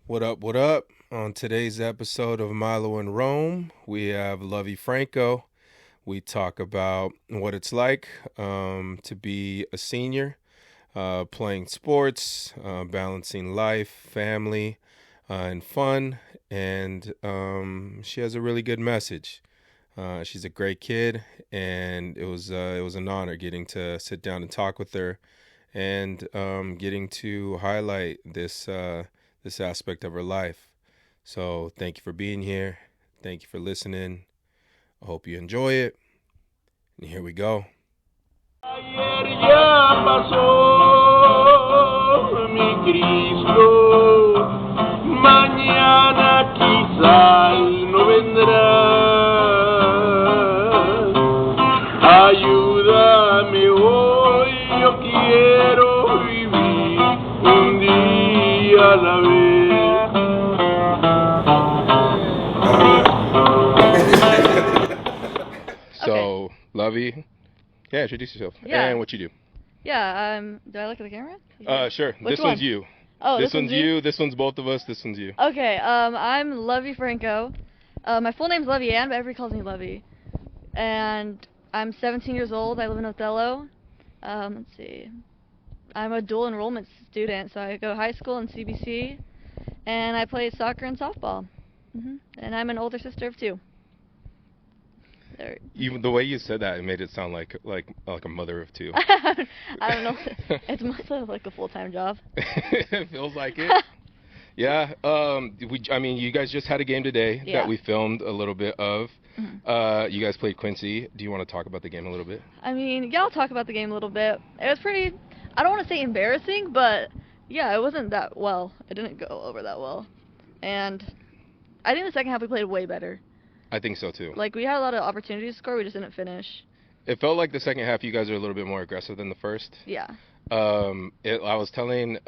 What up, what up? On today's episode of Milo&Rome, we have Lovie Franco. We talk about what it's like to be a senior, playing sports, balancing life, family, and fun. And she has a really good message. She's a great kid, and it was an honor getting to sit down and talk with her, and getting to highlight this aspect of her life. So thank you for being here. Thank you for listening. I hope you enjoy it. And here we go. Ayer ya pasó mi Cristo, mañana quizá Él no vendrá. Ayúdame hoy, yo quiero vivir un día a la vez. So, Lovey, yeah, introduce yourself. Yeah. And what you do. Yeah, do I look at the camera? Sure. Which This one's one? you. Oh, This one's you. This one's both of us. This one's you. Okay, I'm Lovie Franco. My full name's Lovieanne, but everybody calls me Lovie. And I'm 17 years old. I live in Othello. Let's see. I'm a dual enrollment student, so I go to high school in CBC, and I play soccer and softball. And I'm an older sister of two. There. Even the way you said that, it made it sound like a mother of two. I don't know. It's mostly like a full-time job. It feels like it. Yeah. You guys just had a game today that we filmed a little bit of. You guys played Quincy. Do you want to talk about the game a little bit? Yeah, I'll talk about the game a little bit. It was pretty, I don't want to say embarrassing, but yeah, it wasn't that well. It didn't go over that well. And I think the second half we played way better. I think so too. Like, we had a lot of opportunities to score, we just didn't finish. It felt like the second half you guys are a little bit more aggressive than the first. Yeah. I was telling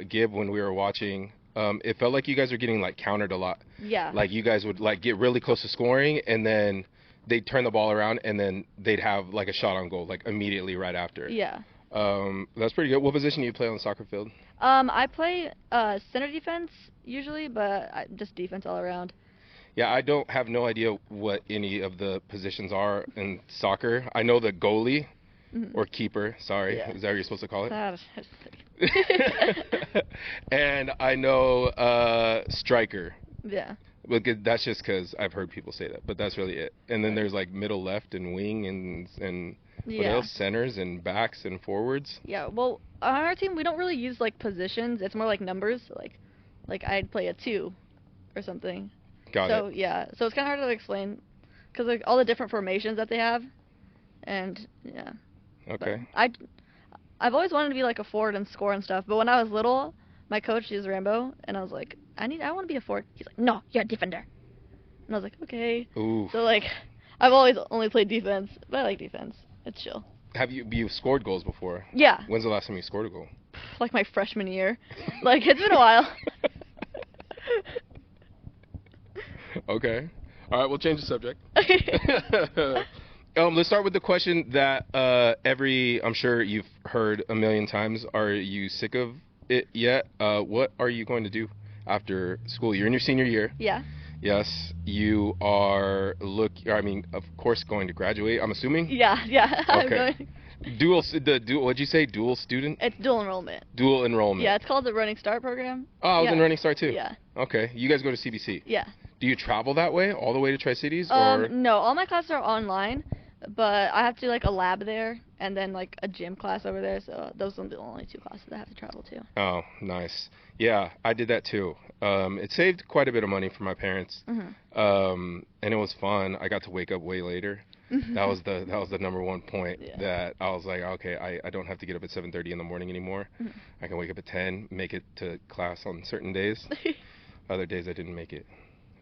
Gib when we were watching, it felt like you guys were getting like countered a lot. Yeah. Like you guys would like get really close to scoring, and then they'd turn the ball around, and then they'd have like a shot on goal like immediately right after. Yeah. That's pretty good. What position do you play on the soccer field? I play center defense usually, but just defense all around. Yeah, I don't have no idea what any of the positions are in soccer. I know the goalie or keeper. Sorry, Yeah. Is that what you're supposed to call it? Yeah. And I know striker. Yeah. Well, that's just because I've heard people say that, but that's really it. And then there's like middle left and wing and what else? Centers and backs and forwards. Yeah, well, on our team we don't really use like positions. It's more like numbers. Like I'd play a 2 or something. Got So it. yeah, so it's kind of hard to explain because like all the different formations that they have, and yeah. Okay. But I've always wanted to be like a forward and score and stuff. But when I was little, my coach is Rambo, and I was like, I want to be a forward. He's like, no, you're a defender. And I was like, okay. Ooh. So like, I've always only played defense, but I like defense. It's chill. Have you've scored goals before? Yeah. When's the last time you scored a goal? Like my freshman year. Like, it's been a while. Okay. All right, we'll change the subject. Let's start with the question that I'm sure you've heard a million times. Are you sick of it yet? What are you going to do after school? You're in your senior year. Yeah. Yes, you are of course going to graduate, I'm assuming? Yeah. I'm Okay. going. What'd you say, dual student? It's dual enrollment. Dual enrollment. Yeah, it's called the Running Start program. Oh, I was Yeah. in Running Start too. Yeah. Okay, you guys go to CBC. Yeah. Do you travel that way, all the way to Tri-Cities? Or? No, all my classes are online, but I have to do like a lab there and then like a gym class over there. So those are the only 2 classes I have to travel to. Oh, nice. Yeah, I did that too. It saved quite a bit of money for my parents, and it was fun. I got to wake up way later. That was the number one point that I was like, okay, I don't have to get up at 7:30 in the morning anymore. I can wake up at 10, make it to class on certain days. Other days I didn't make it.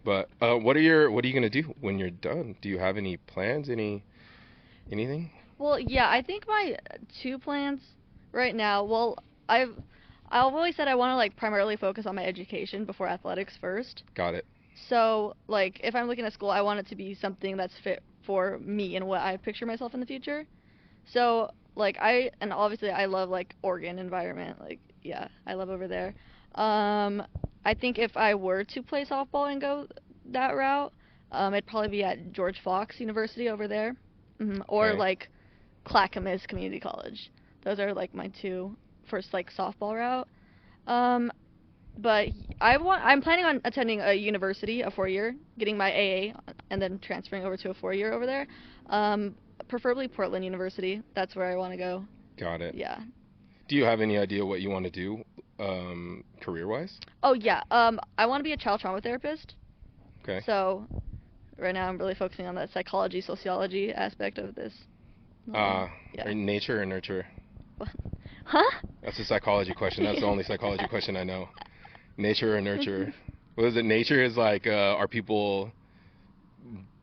But what are you gonna do when you're done? Do you have any plans? Anything? Well, yeah, I think my 2 plans right now. Well, I've always said I want to like primarily focus on my education before athletics first. Got it. So like if I'm looking at school, I want it to be something that's fit for me and what I picture myself in the future. So like obviously I love like Oregon environment. Like yeah, I love over there. I think if I were to play softball and go that route, it'd probably be at George Fox University over there, or Okay. like Clackamas Community College. Those are like my two first like softball route. Um, but I'm planning on attending a university, a 4-year, getting my AA, and then transferring over to a 4-year over there. Preferably Portland University. That's where I want to go. Got it. Yeah. Do you have any idea what you want to do career-wise? Oh yeah. I want to be a child trauma therapist. Okay. So right now I'm really focusing on that psychology, sociology aspect of this. Yeah. Nature or nurture? Huh? That's a psychology question. That's the only psychology question I know. Nature or nurture? What is it? Nature is like, are people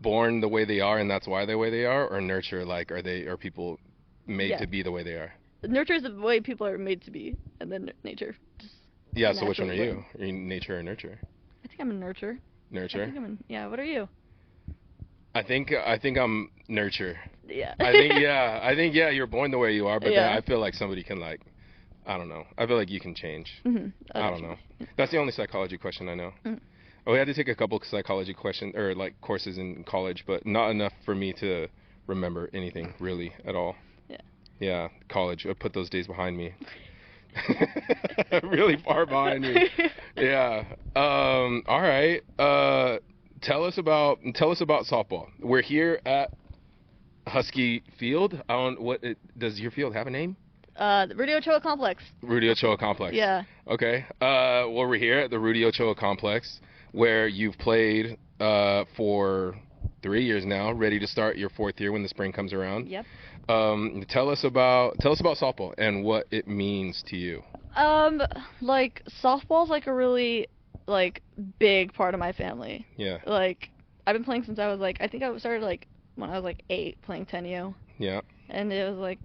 born the way they are and that's why they're the way they are? Or nurture, like, are people made to be the way they are? Nurture is the way people are made to be, and then nature. Just yeah, so which one are naturally you? Are you nature or nurture? I think I'm a nurture. Nurture? Yeah, what are you? I think I'm nurture. Yeah. I think you're born the way you are, but then I feel like somebody can like, I don't know. I feel like you can change. I don't know. That's the only psychology question I know. We had to take a couple psychology questions or like courses in college, but not enough for me to remember anything really at all. Yeah, college. I put those days behind me. Really far behind me. Yeah. All right. Tell us about softball. We're here at Husky Field. Does your field have a name? The Rudy Ochoa Complex. Rudy Ochoa Complex. Yeah. Okay. Well, we're here at the Rudy Ochoa Complex, where you've played for 3 years now, ready to start your 4th year when the spring comes around. Yep. Tell us about softball and what it means to you. Like softball's like a really like big part of my family. Yeah. Like I've been playing since I was like I think I started like when I was like 8 playing 10U. Yeah. And it was like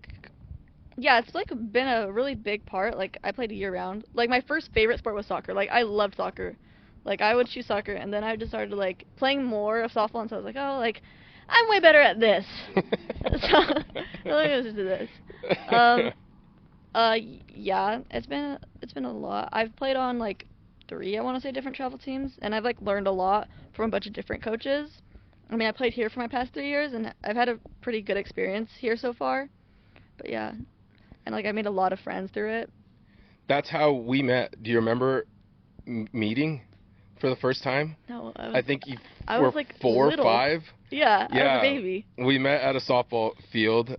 it's like been a really big part. Like I played year round. Like my first favorite sport was soccer. Like I loved soccer. Like I would choose soccer, and then I just started like playing more of softball, and so I was like, oh, like I'm way better at this. So let's just do this. Yeah, it's been a lot. I've played on like 3, I want to say, different travel teams, and I've like learned a lot from a bunch of different coaches. I mean, I played here for my past 3 years, and I've had a pretty good experience here so far. But yeah, and like I made a lot of friends through it. That's how we met. Do you remember meeting for the first time? No, I think you I were was like 4 or little. 5. Yeah, I was a baby. We met at a softball field.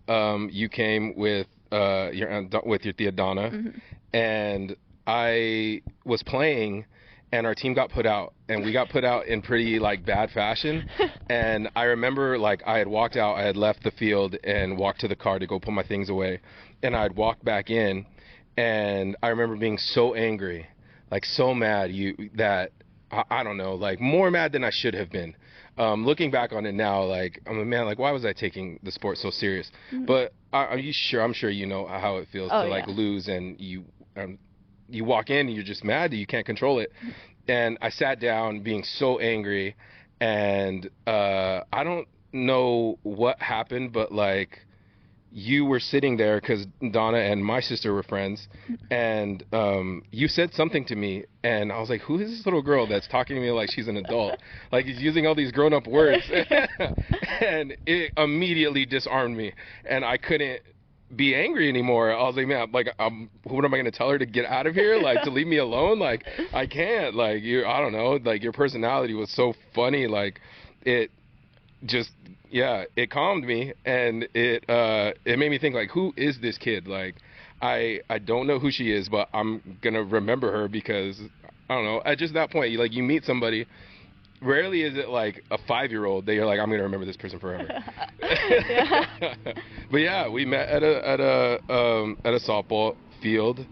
You came with your Thea Donna, and I was playing, and our team got put out, and we got put out in pretty like bad fashion. And I remember like I had walked out, I had left the field and walked to the car to go put my things away, and I'd walked back in, and I remember being so angry, like so mad that I don't know, like more mad than I should have been. Looking back on it now, like I'm a man, like why was I taking the sport so serious? But I'm sure you know how it feels to like lose, and you walk in and you're just mad that you can't control it. And I sat down being so angry, and I don't know what happened, but like you were sitting there because Donna and my sister were friends, and you said something to me, and I was like, who is this little girl that's talking to me like she's an adult? Like he's using all these grown-up words. And it immediately disarmed me, and I couldn't be angry anymore. I was like, man, like, what am I going to tell her, to get out of here? Like, to leave me alone? Like, I can't. Like, I don't know. Like, your personality was so funny. Like, it just, it calmed me, and it made me think, like, who is this kid? Like, I don't know who she is, but I'm going to remember her because, I don't know, at just that point, you meet somebody. Rarely is it like a 5-year-old that you're like, I'm going to remember this person forever. But yeah, we met at a softball field.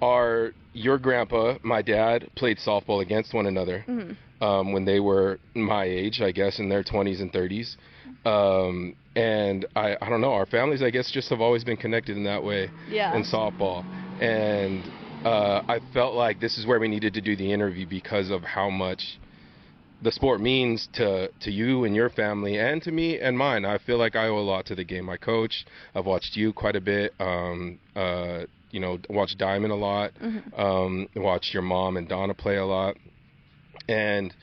Your grandpa, my dad, played softball against one another when they were my age, I guess, in their 20s and 30s. And I don't know, our families, I guess, just have always been connected in that way in softball. And I felt like this is where we needed to do the interview because of how much the sport means to you and your family, and to me and mine. I feel like I owe a lot to the game. I coach. I've watched you quite a bit. Watched Diamond a lot. Watched your mom and Donna play a lot. And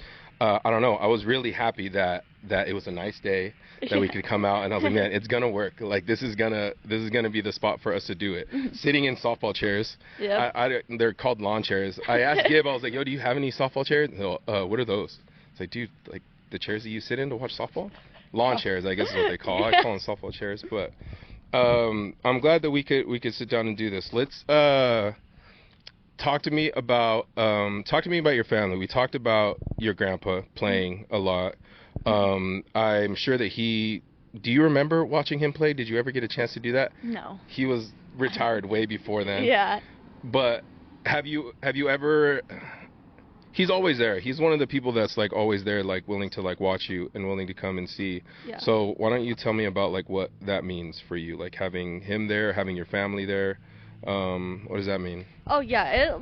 I don't know. I was really happy that it was a nice day, that we Yeah. could come out, and I was like, man, it's gonna work. Like this is gonna be the spot for us to do it. Sitting in softball chairs. Yep. They're called lawn chairs. I asked Gib. I was like, yo, do you have any softball chairs? No. What are those? It's like, dude, like the chairs that you sit in to watch softball. Lawn Oh. chairs, I guess is what they call. I Yeah. call them softball chairs, but I'm glad that we could sit down and do this. Let's talk to me about your family. We talked about your grandpa playing a lot. I'm sure that do you remember watching him play? Did you ever get a chance to do that? No. He was retired way before then. Yeah. But have you ever he's always there. He's one of the people that's like always there, like willing to like watch you and willing to come and see. Yeah. So why don't you tell me about like what that means for you, like having him there, having your family there. What does that mean? Oh yeah,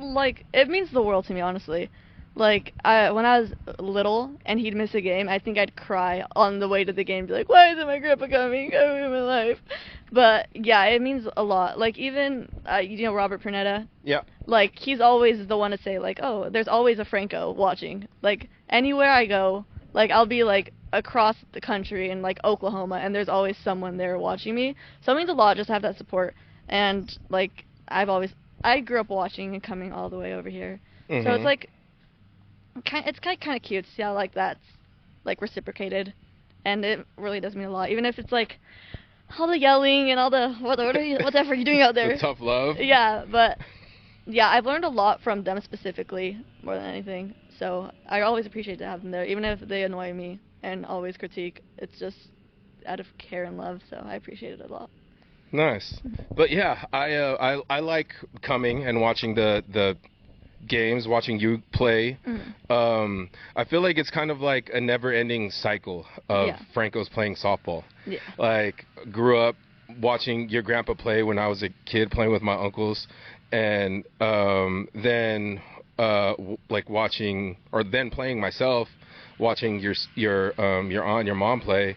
it means the world to me, honestly. Like when I was little and he'd miss a game, I think I'd cry on the way to the game, be like, "Why isn't my grandpa coming? Coming in my life?" But yeah, it means a lot. Like even you know Robert Pernetta. Yeah. Like he's always the one to say like, "Oh, there's always a Franco watching." Like anywhere I go, like I'll be like across the country in like Oklahoma, and there's always someone there watching me. So it means a lot just to have that support. And like I grew up watching and coming all the way over here. Mm-hmm. So it's like it's kind of cute to see how like that's like reciprocated, and it really does mean a lot. Even if it's like all the yelling and all the whatever you're doing out there. The tough love. Yeah, but yeah, I've learned a lot from them specifically more than anything. So I always appreciate to have them there, even if they annoy me and always critique. It's just out of care and love. So I appreciate it a lot. Nice. But yeah, I like coming and watching the games, watching you play. I feel like it's kind of like a never-ending cycle of Yeah. Franco's playing softball. Yeah. Like grew up watching your grandpa play when I was a kid, playing with my uncles, and then like watching, or then playing myself, watching your aunt, your mom play.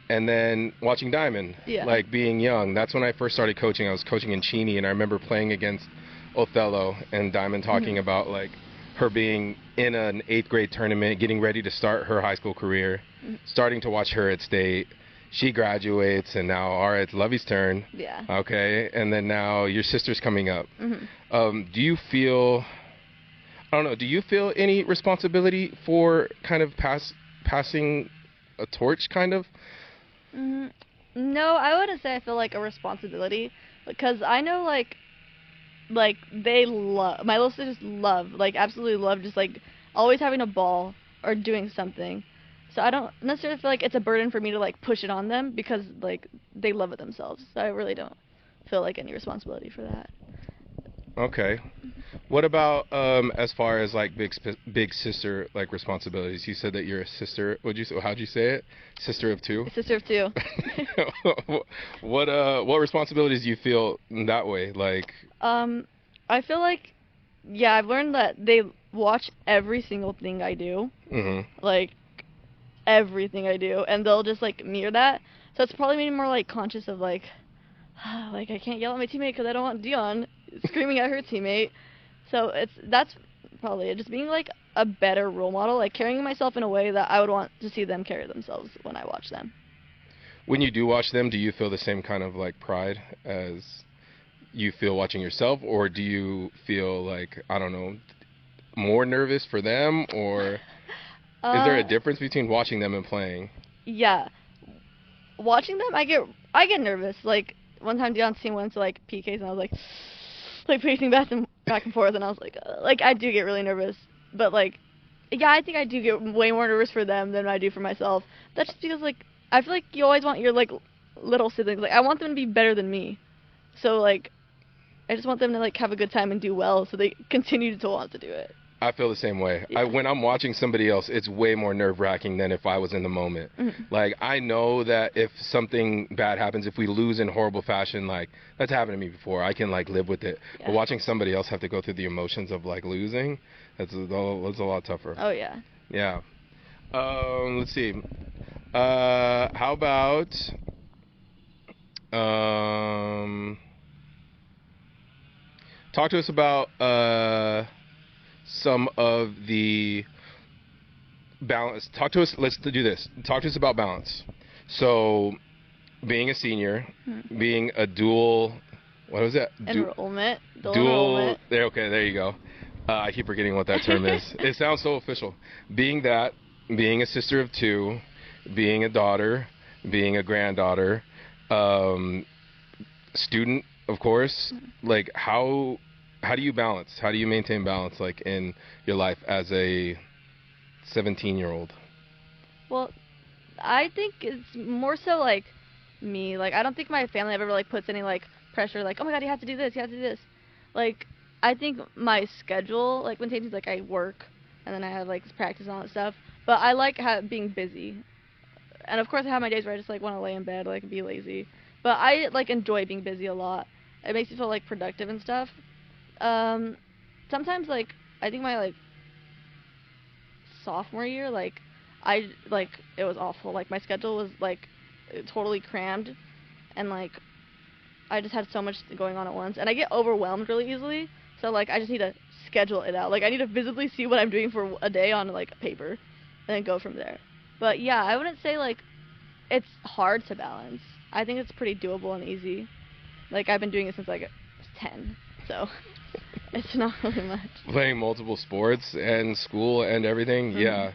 And then watching Diamond, Yeah. like being young. That's when I first started coaching. I was coaching in Cheney, and I remember playing against Othello and Diamond talking about like her being in an 8th grade tournament, getting ready to start her high school career, starting to watch her at state. She graduates, and now, all right, it's Lovey's turn. Yeah. Okay, and then now your sister's coming up. Mm-hmm. Do you feel, I don't know, do you feel any responsibility for kind of passing a torch, kind of? No, I wouldn't say I feel like a responsibility, because I know like they love, my little sisters love, like absolutely love just like always having a ball or doing something. So I don't necessarily feel like it's a burden for me to like push it on them, because like they love it themselves. So I really don't feel like any responsibility for that. Okay. What about as far as like big sister like responsibilities? You said that you're a sister. How'd you say it? Sister of two. A sister of two. What responsibilities do you feel in that way? Like. I feel like, yeah, I've learned that they watch every single thing I do. Like everything I do, and they'll just like mirror that. So it's probably made me more like conscious of like I can't yell at my teammate because I don't want Dion screaming at her teammate. So that's probably it. Just being like a better role model, like carrying myself in a way that I would want to see them carry themselves when I watch them. When you do watch them, do you feel the same kind of like pride as you feel watching yourself, or do you feel like, I don't know, more nervous for them, or is there a difference between watching them and playing? Yeah, watching them, I get nervous. Like one time Dion's team went to like PKs, and I was like pacing back and forth, and I was like I do get really nervous. But like, yeah, I think I do get way more nervous for them than I do for myself. That's just because like I feel like you always want your like little siblings, like I want them to be better than me. So like I just want them to like have a good time and do well, so they continue to want to do it. I feel the same way. Yeah. When I'm watching somebody else, it's way more nerve-wracking than if I was in the moment. Like, I know that if something bad happens, if we lose in horrible fashion, like, that's happened to me before. I can, like, live with it. Yeah. But watching somebody else have to go through the emotions of, like, losing, that's a lot tougher. Oh, yeah. Yeah. Let's see. How about... talk to us about... some of the balance. Talk to us. Let's do this. Talk to us about balance. So, being a senior, being a dual, what was that? Enrollment. Dual. Enrollment. There. Okay. There you go. I keep forgetting what that term is. It sounds so official. Being that, being a sister of two, being a daughter, being a granddaughter, student, of course. Like, how do you balance? How do you maintain balance, like, in your life as a 17-year-old? Well, I think it's more so like me. Like, I don't think my family ever like puts any like pressure. Like, oh my God, you have to do this. You have to do this. Like, I think my schedule, like, when Tate's like I work and then I have like practice and all that stuff. But I like being busy. And of course, I have my days where I just like want to lay in bed, like, and be lazy. But I like enjoy being busy a lot. It makes me feel like productive and stuff. Sometimes like I think my like sophomore year, like it was awful. Like, my schedule was like totally crammed, and like I just had so much going on at once, and I get overwhelmed really easily. So like I just need to schedule it out. Like, I need to visibly see what I'm doing for a day on like paper, and then go from there. But yeah, I wouldn't say like it's hard to balance. I think it's pretty doable and easy. Like, I've been doing it since like I was 10, so it's not really much. Playing multiple sports and school and everything, yeah.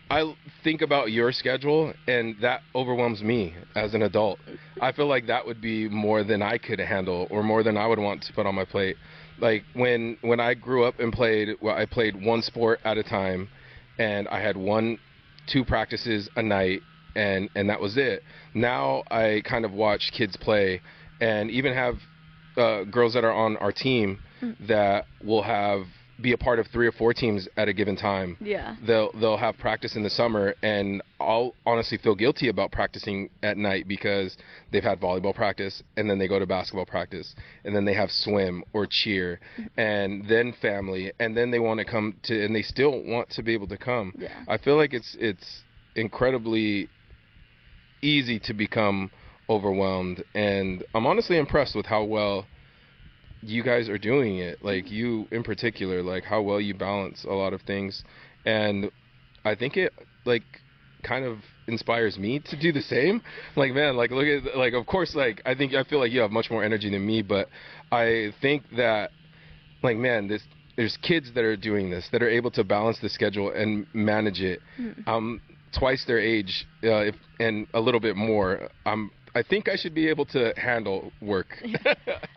I think about your schedule, and that overwhelms me as an adult. I feel like that would be more than I could handle, or more than I would want to put on my plate. Like, when I grew up and played, well, I played one sport at a time, and I had 2 practices a night, and that was it. Now I kind of watch kids play, and even have girls that are on our team that will be a part of 3 or 4 teams at a given time. Yeah. They'll have practice in the summer, and I'll honestly feel guilty about practicing at night because they've had volleyball practice, and then they go to basketball practice, and then they have swim or cheer, and then family, and then they want to come to, and they still want to be able to come. Yeah. I feel like it's incredibly easy to become overwhelmed, and I'm honestly impressed with how well you guys are doing it. Like, you in particular, like how well you balance a lot of things, and I think it like kind of inspires me to do the same. Like, man, like, look at, like, of course, like, I feel like you have much more energy than me, but I think that, like, man, there's kids that are doing this, that are able to balance the schedule and manage it. Twice their age, and a little bit more. I think I should be able to handle work.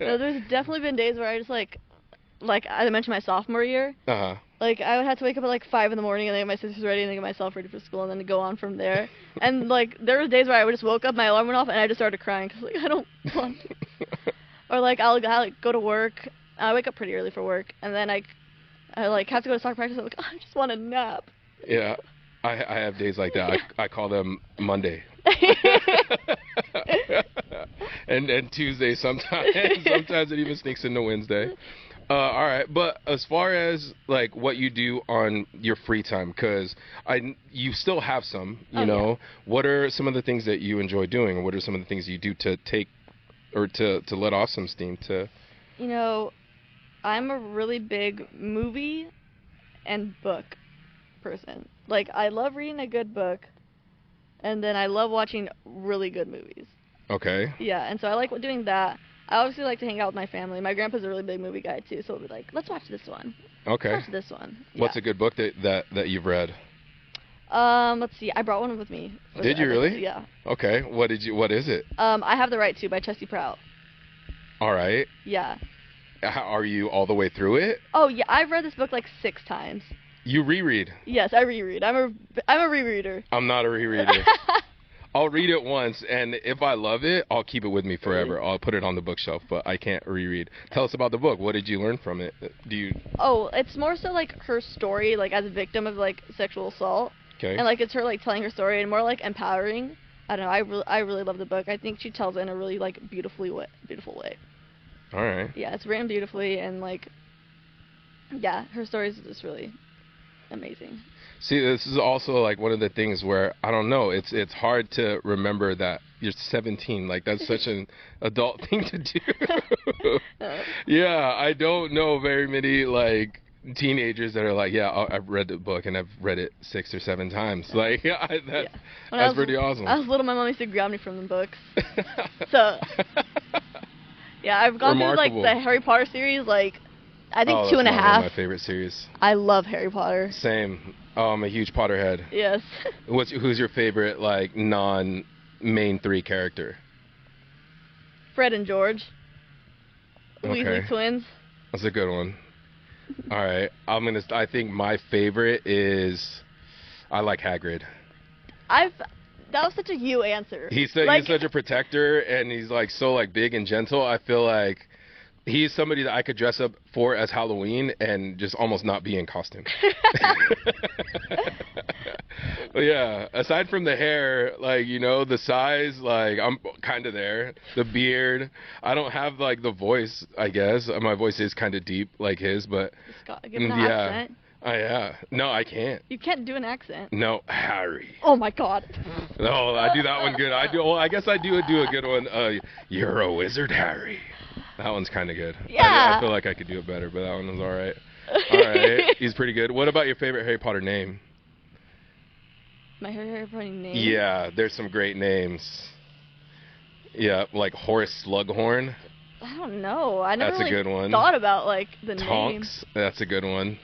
No, there's definitely been days where I just like I mentioned my sophomore year. Like, I would have to wake up at like 5 in the morning and then get my sisters ready and then get myself ready for school and then go on from there. And like, there were days where I would just woke up, my alarm went off, and I just started crying because like I don't want to. Or like I'll like go to work. I wake up pretty early for work, and then I like have to go to soccer practice. I'm like, oh, I just want a nap. Yeah, I have days like that. I call them Monday. and Tuesday sometimes. Sometimes it even sneaks into Wednesday. All right, but as far as like what you do on your free time, because you still have some, you know. Yeah. What are some of the things that you enjoy doing, or what are some of the things you do to take, or to let off some steam? You know, I'm a really big movie and book person. Like, I love reading a good book, and then I love watching really good movies. Okay. Yeah, and so I like doing that. I obviously like to hang out with my family. My grandpa's a really big movie guy too, so we'll be like, let's watch this one. Okay. Let's watch this one. What's a good book that you've read? Let's see. I brought one with me. Did you really? Yeah. Okay. What is it? I Have the Right To by Chesty Prout. All right. Yeah. Are you all the way through it? Oh yeah, I've read this book like 6 times. You reread? Yes, I reread. I'm a rereader. I'm not a rereader. I'll read it once, and if I love it, I'll keep it with me forever. Really? I'll put it on the bookshelf, but I can't reread. Tell us about the book. What did you learn from it? Oh, it's more so like her story, like as a victim of like sexual assault. Okay. And like it's her like telling her story and more like empowering. I don't know. I really love the book. I think she tells it in a really like beautiful way. All right. Yeah, it's written beautifully, and like, yeah, her story is just really amazing. See, this is also like one of the things where I don't know. It's hard to remember that you're 17. Like, that's such an adult thing to do. Yeah, I don't know very many like teenagers that are like, yeah, I've read the book and I've read it 6 or 7 times. Like, Yeah. that's pretty awesome. I was little, my mom used to grab me from the books. So, yeah, I've gone through like Remarkable. the Harry Potter series, like I think Oh, two and a that's one of half. my favorite series. I love Harry Potter. Same. Oh, I'm a huge Potterhead. Yes. Who's your favorite like non-main 3 character? Fred and George. The Okay. Weasley twins. That's a good one. All right, I think my favorite is, I like Hagrid. That was such a you answer. He's like, such a protector, and he's like so like big and gentle. I feel like he's somebody that I could dress up for as Halloween and just almost not be in costume. Yeah, aside from the hair, like, you know, the size, like, I'm kind of there. The beard, I don't have like the voice, I guess. My voice is kind of deep like his, but give an yeah. accent. No, I can't. You can't do an accent. No, Harry. Oh my God. No, I do that one good. I guess I do a good one. You're a wizard, Harry. That one's kind of good. Yeah. I feel like I could do it better, but that one was all right. All right, he's pretty good. What about your favorite Harry Potter name? My Harry Potter name? Yeah, there's some great names. Yeah, like Horace Slughorn. I don't know. I never That's a really good one. thought about like the name. Tonks. That's a good one.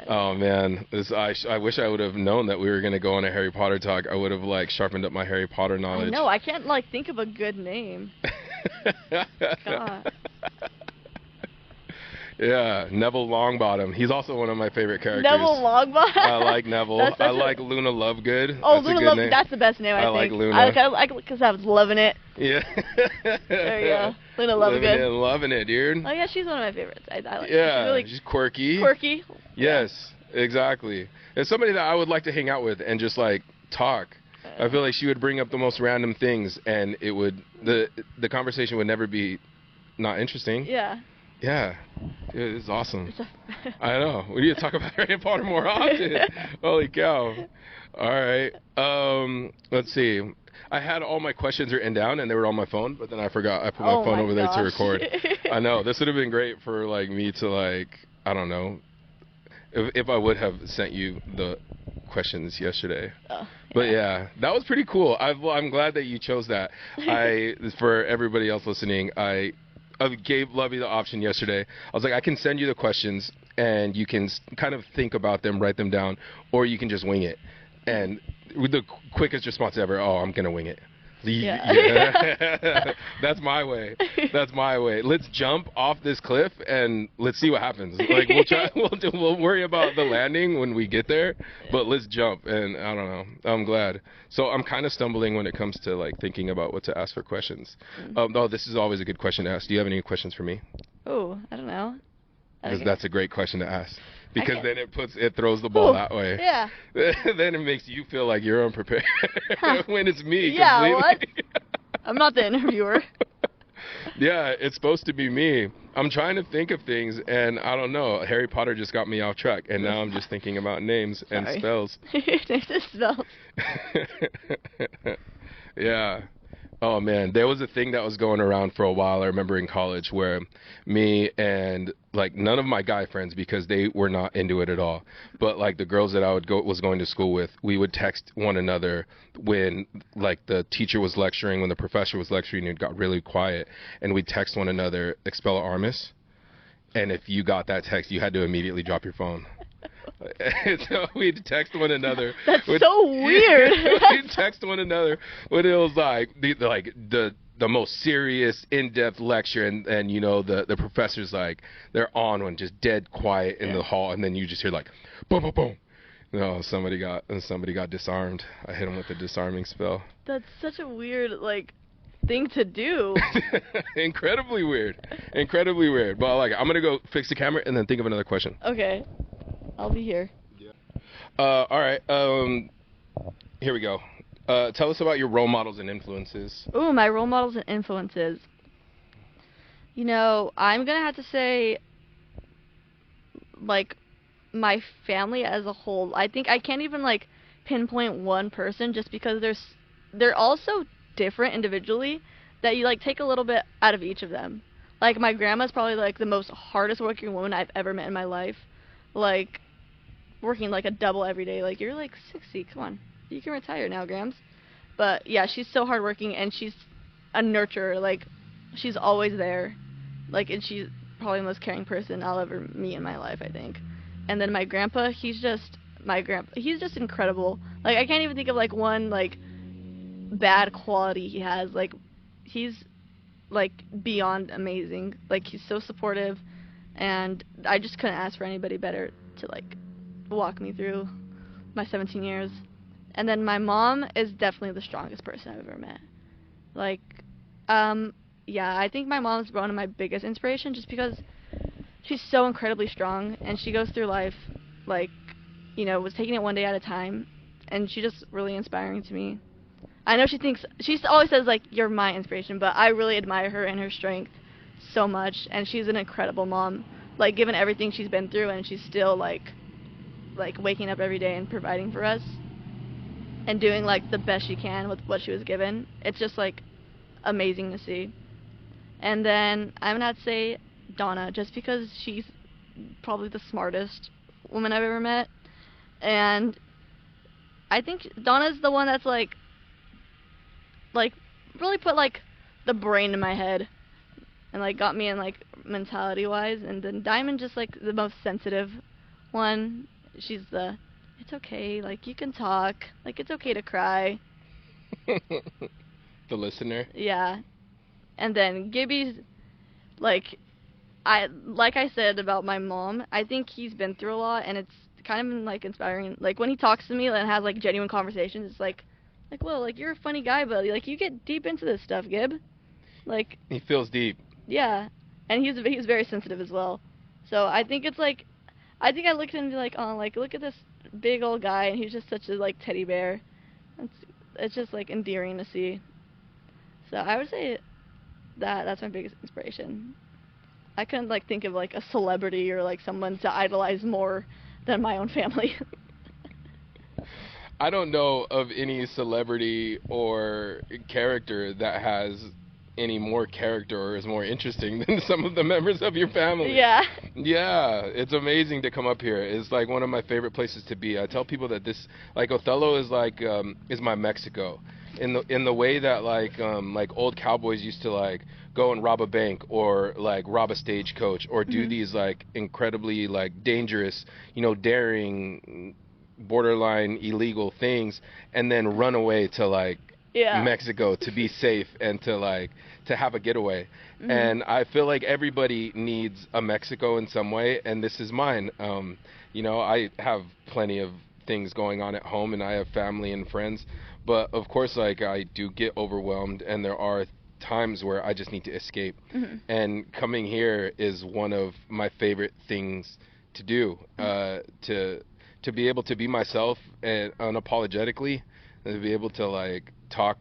Oh man, I wish I would have known that we were gonna go on a Harry Potter talk. I would have like sharpened up my Harry Potter knowledge. No, I can't like think of a good name. God. Yeah, Neville Longbottom. He's also one of my favorite characters. Neville Longbottom. I like Neville. I like Luna Lovegood. Oh, That's Luna a good Lovegood. name. That's the best name. I think. like Luna. I because I was loving it. Yeah. There you go. Luna Living Lovegood. it, loving it, dude. Oh yeah, she's one of my favorites. I like. Yeah, She's really she's quirky. quirky. Yes, exactly. It's somebody that I would like to hang out with and just like talk. I feel like she would bring up the most random things, and it would the conversation would never be not interesting. Yeah. Yeah, dude, this is awesome. I know. We need to talk about Harry Potter more often. Holy cow! All right. Let's see. I had all my questions written down, and they were on my phone, but then I forgot. I put my phone over there to record. I know. This would have been great for like me to like, I don't know, if I would have sent you the questions yesterday. But yeah, that was pretty cool. I'm glad that you chose that. For everybody else listening, I gave Lovey the option yesterday. I was like, I can send you the questions, and you can kind of think about them, write them down, or you can just wing it. And with the quickest response ever, oh, I'm gonna wing it. Yeah. That's my way. That's my way. Let's jump off this cliff and let's see what happens. Like we'll worry about the landing when we get there, but let's jump. And I don't know. I'm glad. So I'm kind of stumbling when it comes to like thinking about what to ask for questions. Oh, this is always a good question to ask. Do you have any questions for me? Oh, I don't know. Because that's a great question to ask. Because then it throws the ball that way. Yeah. Then it makes you feel like you're unprepared when it's me. Yeah, completely. what? I'm not the interviewer. Yeah, it's supposed to be me. I'm trying to think of things, and I don't know. Harry Potter just got me off track, and now I'm just thinking about names and spells. Names and spells. Yeah. Oh man, there was a thing that was going around for a while. I remember in college where me and like none of my guy friends, because they were not into it at all, but like the girls that I was going to school with, we would text one another when like the teacher was lecturing, when the professor was lecturing, it got really quiet, and we'd text one another Expelliarmus, and if you got that text, you had to immediately drop your phone. So we'd text one another. That's so weird. We'd text one another when it was like the most serious, in-depth lecture, and you know the professor's like they're on one, just dead quiet in the hall, and then you just hear like boom, boom, boom. No, somebody got disarmed. I hit him with a disarming spell. That's such a weird like thing to do. Incredibly weird. But like, I'm gonna go fix the camera and then think of another question. Okay. I'll be here. Yeah. All right. Here we go. Tell us about your role models and influences. Ooh, my role models and influences. You know, I'm gonna have to say, like, my family as a whole. I think I can't even like pinpoint one person, just because they're all so different individually that you like take a little bit out of each of them. Like, my grandma's probably, like, the most hardest working woman I've ever met in my life. Like, working, like, a double every day. Like, you're, like, 60. Come on. You can retire now, Grams. But, yeah, she's so hardworking, and she's a nurturer. Like, she's always there. Like, and she's probably the most caring person I'll ever meet in my life, I think. And then my grandpa, he's just incredible. Like, I can't even think of, like, one, like, bad quality he has. Like, he's, like, beyond amazing. Like, he's so supportive, and I just couldn't ask for anybody better to, like, walk me through my 17 years. And then my mom is definitely the strongest person I've ever met. Like, yeah, I think my mom's one of my biggest inspirations just because she's so incredibly strong, and she goes through life, like, you know, was taking it one day at a time, and she's just really inspiring to me. I know she always says, like, you're my inspiration, but I really admire her and her strength so much, and she's an incredible mom. Like, given everything she's been through, and she's still, like waking up every day and providing for us, and doing, like, the best she can with what she was given. It's just, like, amazing to see. And then I'm gonna have to say Donna, just because she's probably the smartest woman I've ever met, and I think Donna's the one that's, like really put, like, the brain in my head, and, like, got me in, like, mentality wise. And then Diamond, just, like, the most sensitive one. She's it's okay, like, you can talk, like, it's okay to cry. The listener. Yeah. And then Gibby's, like I said about my mom, I think he's been through a lot, and it's kind of, like, inspiring. Like, when he talks to me and has, like, genuine conversations, it's like, well, like, you're a funny guy, but, like, you get deep into this stuff, Gib. Like, He feels deep. yeah. And he's very sensitive as well. So I think it's, like, I think I looked at him and be like, oh, like, look at this big old guy, and he's just such a, like, teddy bear. It's just, like, endearing to see. So I would say that's my biggest inspiration. I couldn't, like, think of, like, a celebrity or, like, someone to idolize more than my own family. I don't know of any celebrity or character that has any more character or is more interesting than some of the members of your family. Yeah. Yeah, it's amazing to come up here. It's, like, one of my favorite places to be. I tell people that this, like, Othello is, like, is my Mexico, in the way that, like old cowboys used to, like, go and rob a bank, or, like, rob a stagecoach, or do these, like, incredibly, like, dangerous, you know, daring, borderline illegal things, and then run away to, like, Mexico to be safe and to, like, to have a getaway. And I feel like everybody needs a Mexico in some way, and this is mine. You know, I have plenty of things going on at home, and I have family and friends, but of course, like, I do get overwhelmed, and there are times where I just need to escape. And coming here is one of my favorite things to do, to be able to be myself and unapologetically, and to be able to, like, talk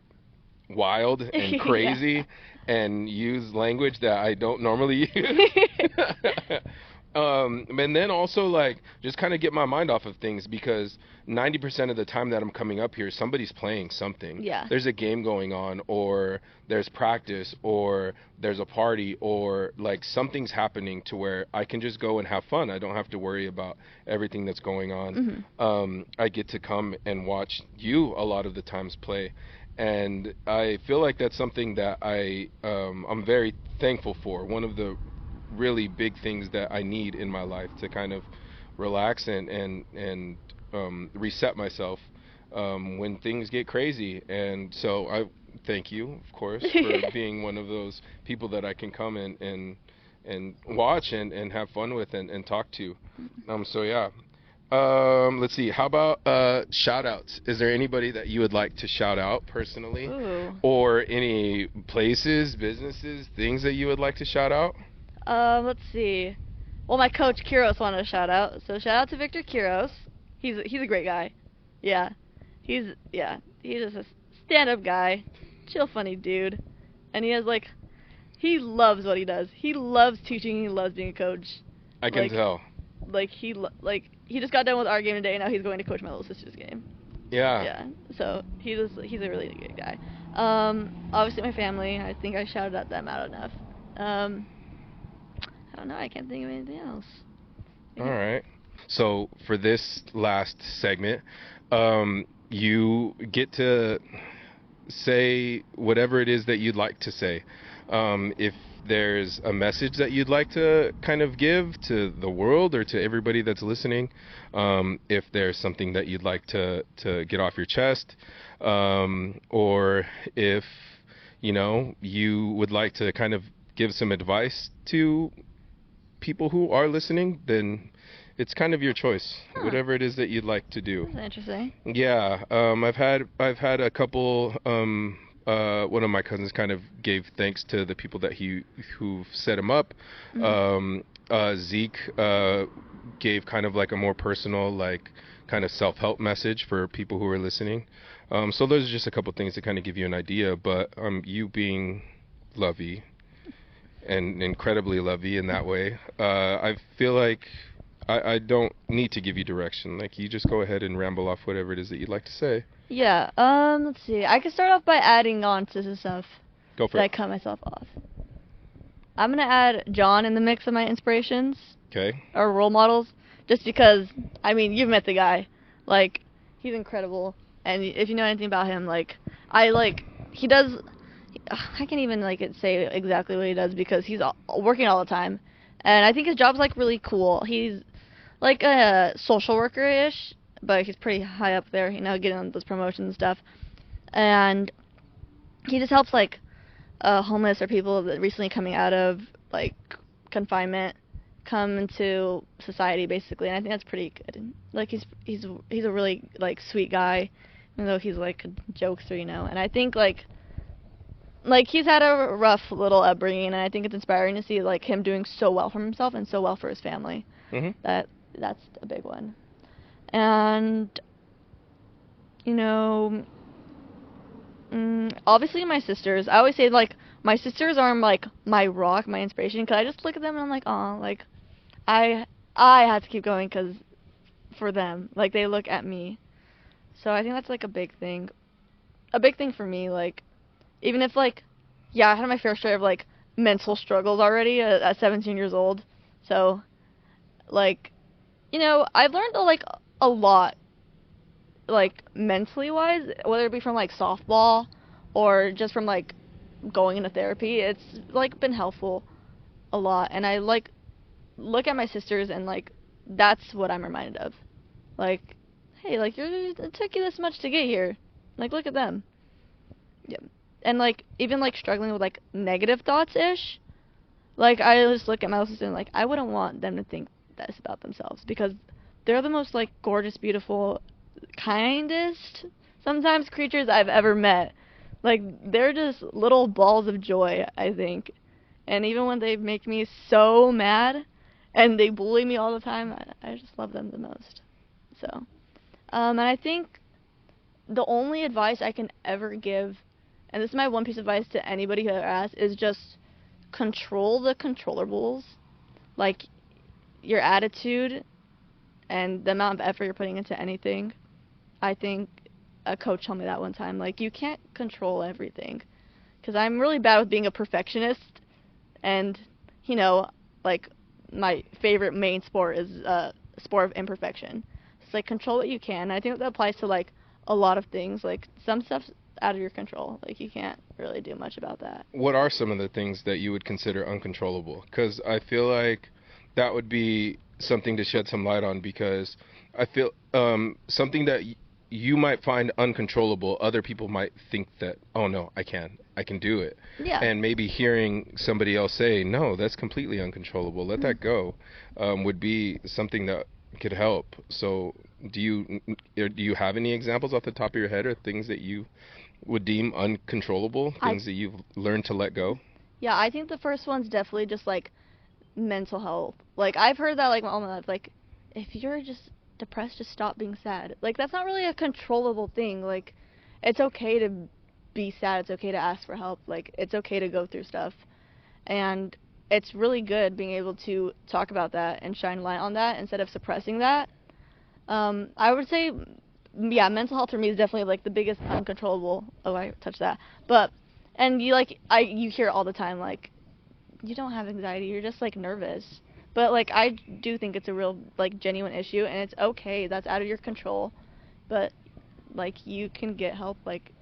wild and crazy and use language that I don't normally use. And then also, like, just kind of get my mind off of things, because 90% of the time that I'm coming up here, somebody's playing something. Yeah. There's a game going on, or there's practice, or there's a party, or, like, something's happening to where I can just go and have fun. I don't have to worry about everything that's going on. I get to come and watch you a lot of the times play, and I feel like that's something that I'm very thankful for. One of the really big things that I need in my life to kind of relax and reset myself when things get crazy. And so I thank you, of course, for being one of those people that I can come and watch and have fun with and talk to. So yeah. Let's see. How about shout outs? Is there anybody that you would like to shout out personally? Ooh. Or any places, businesses, things that you would like to shout out? Let's see. Well, my coach Kiros wanted a shout out, so shout out to Victor Kiros. He's a great guy. Yeah, he's just a stand-up guy, chill, funny dude, and he loves what he does. He loves teaching. He loves being a coach. I can tell. Like, he just got done with our game today, and now he's going to coach my little sister's game. Yeah. Yeah. So he's a really good guy. Obviously my family. I think I shouted at them out enough. I don't know. I can't think of anything else. All right. So for this last segment, you get to say whatever it is that you'd like to say. If there's a message that you'd like to kind of give to the world or to everybody that's listening, if there's something that you'd like to get off your chest, or if you would like to kind of give some advice to people who are listening, then it's kind of your choice. Huh. Whatever it is that you'd like to do. That's interesting. Yeah, I've had a couple. One of my cousins kind of gave thanks to the people that who set him up. Zeke gave kind of like a more personal, like kind of self-help message for people who are listening. So those are just a couple things to kind of give you an idea. But you being Lovey and incredibly Lovey in that way, I feel like I don't need to give you direction. Like, you just go ahead and ramble off whatever it is that you'd like to say. Yeah. Let's see. I could start off by adding on to some stuff Go for that I it. cut myself off. I'm gonna add John in the mix of my inspirations Okay. or role models, just because. I mean, you've met the guy. Like, he's incredible, and if you know anything about him, like, he does. I can't even say exactly what he does because he's working all the time, and I think his job's like really cool. He's like a social worker-ish, but he's pretty high up there, getting on those promotions and stuff. And he just helps like homeless or people that recently coming out of like confinement come into society basically, and I think that's pretty good. Like he's a really like sweet guy, even though he's like a jokester, and I think like he's had a rough little upbringing, and I think it's inspiring to see like him doing so well for himself and so well for his family. That's a big one. And obviously my sisters. I always say like my sisters are like my rock, my inspiration, because I just look at them and I'm like, oh, like I have to keep going because for them, like they look at me. So I think that's like a big thing for me. Like even if like I had my fair share of like mental struggles already at 17 years old. So like I've learned a lot, like mentally wise, whether it be from like softball or just from like going into therapy. It's like been helpful a lot, and I like look at my sisters and like that's what I'm reminded of. Like, hey, like it took you this much to get here. Like, look at them. Yeah. And like even like struggling with like negative thoughts ish. Like I just look at my sister and like I wouldn't want them to think this about themselves because they're the most like gorgeous, beautiful, kindest sometimes creatures I've ever met. Like they're just little balls of joy, I think. And even when they make me so mad and they bully me all the time, I just love them the most. So, and I think the only advice I can ever give, and this is my one piece of advice to anybody who ever asks, is just control the controllables. Like your attitude and the amount of effort you're putting into anything. I think a coach told me that one time. Like, you can't control everything. Because I'm really bad with being a perfectionist. And, like, my favorite main sport is a sport of imperfection. It's like, control what you can. I think that applies to, like, a lot of things. Like, some stuff's out of your control. Like, you can't really do much about that. What are some of the things that you would consider uncontrollable? Because I feel like that would be something to shed some light on, because I feel something that you might find uncontrollable, other people might think that, oh no, I can do it. Yeah. And maybe hearing somebody else say, no, that's completely uncontrollable, let that go, would be something that could help. So do you have any examples off the top of your head, or things that you would deem uncontrollable, things that you've learned to let go? Yeah, I think the first one's definitely just like mental health. Like I've heard that like all my life, like if you're just depressed, just stop being sad. Like that's not really a controllable thing. Like it's okay to be sad, it's okay to ask for help, like it's okay to go through stuff, and it's really good being able to talk about that and shine light on that instead of suppressing that. I would say mental health for me is definitely like the biggest uncontrollable. Oh, I touched that. But and you hear it all the time, like you don't have anxiety. You're just like nervous. But like I do think it's a real like genuine issue, and it's okay. That's out of your control. But like you can get help. Like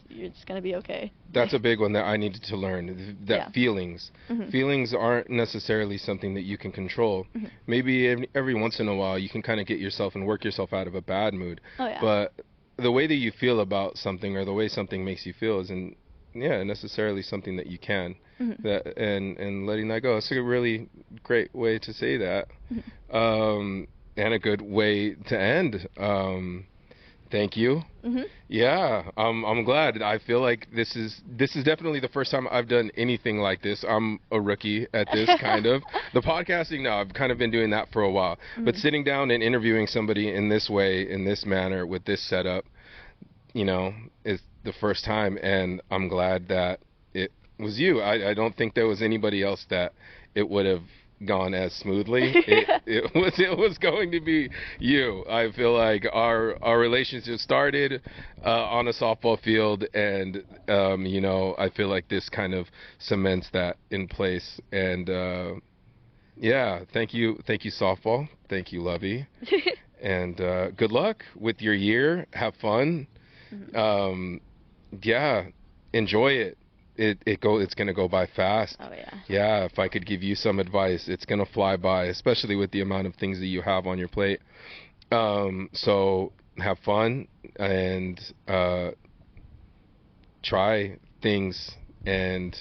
it's gonna be okay. That's a big one that I needed to learn. That Yeah. feelings, Mhm. feelings aren't necessarily something that you can control. Mhm. Maybe every once in a while you can kind of get yourself and work yourself out of a bad mood. Oh yeah. But the way that you feel about something or the way something makes you feel isn't, yeah, necessarily something that you can. Mhm. That and letting that go. It's a really great way to say that, Mhm. and a good way to end. Thank you. Mhm. Yeah, I'm glad. I feel like this is definitely the first time I've done anything like this. I'm a rookie at this kind of. The podcasting, no, I've kind of been doing that for a while. But Mhm. sitting down and interviewing somebody in this way, in this manner, with this setup, is the first time, and I'm glad that it was you. I don't think there was anybody else that it would have gone as smoothly. It was going to be you. I feel like our relationship started on a softball field, and I feel like this kind of cements that in place. And yeah, thank you, softball. Thank you, Lovey, and good luck with your year. Have fun. Mhm. Yeah, enjoy it. It's gonna go by fast. Oh yeah. Yeah, if I could give you some advice, it's gonna fly by, especially with the amount of things that you have on your plate. So have fun and try things. And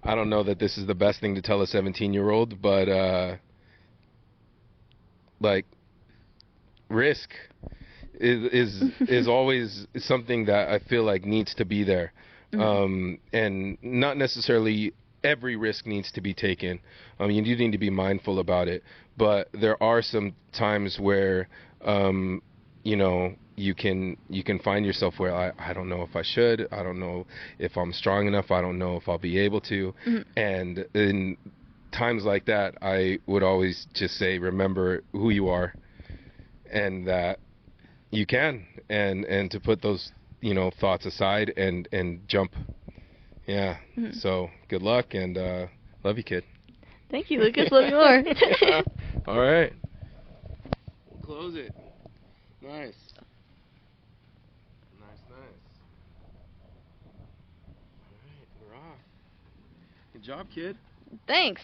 I don't know that this is the best thing to tell a 17-year-old, but like risk is always something that I feel like needs to be there, and not necessarily every risk needs to be taken. You do need to be mindful about it, but there are some times where you can find yourself where I don't know if I should, I don't know if I'm strong enough, I don't know if I'll be able to, Mhm. and in times like that, I would always just say, remember who you are, and that you can, and to put those thoughts aside and jump. Yeah. Mhm. So good luck, and love you, kid. Thank you, Lucas. Love you more. Yeah. All right. We'll close it. Nice. Nice. All right, we're off. Good job, kid. Thanks.